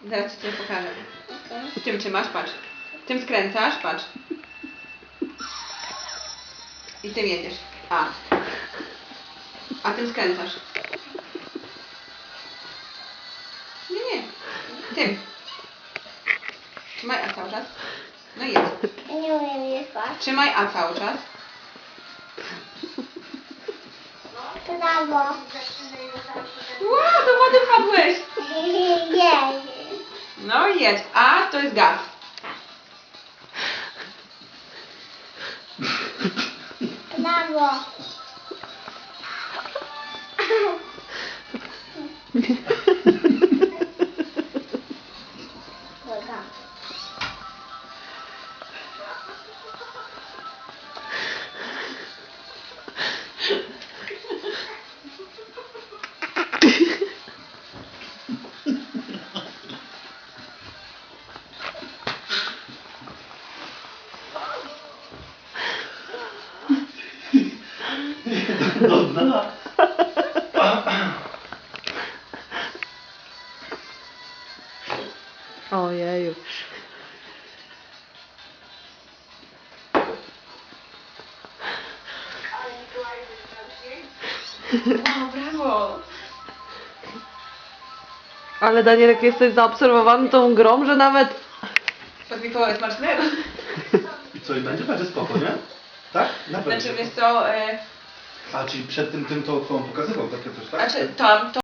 Zaraz ci coś pokażę. Tym trzymasz, patrz. Tym skręcasz, patrz. I tym jedziesz. A tym skręcasz. Nie. Tym. Trzymaj A cały czas. No i jedź. Nie umiem jechać. Trzymaj A cały czas. Brawo. Wow, do wody wpadłeś. Jej. No i jedź. A to jest gaz. Brawo. Dobra. Do dna. Ojeju. Wow, brawo. Ale Danielek, jesteś zaobserwowany tą grą, że nawet... Pod Mikołaj smacznego. I co, i będzie spoko, nie? Tak? Na pewno. Znaczy, wiesz co, A, czyli przed tym to on pokazywał takie coś, tak? znaczy tam to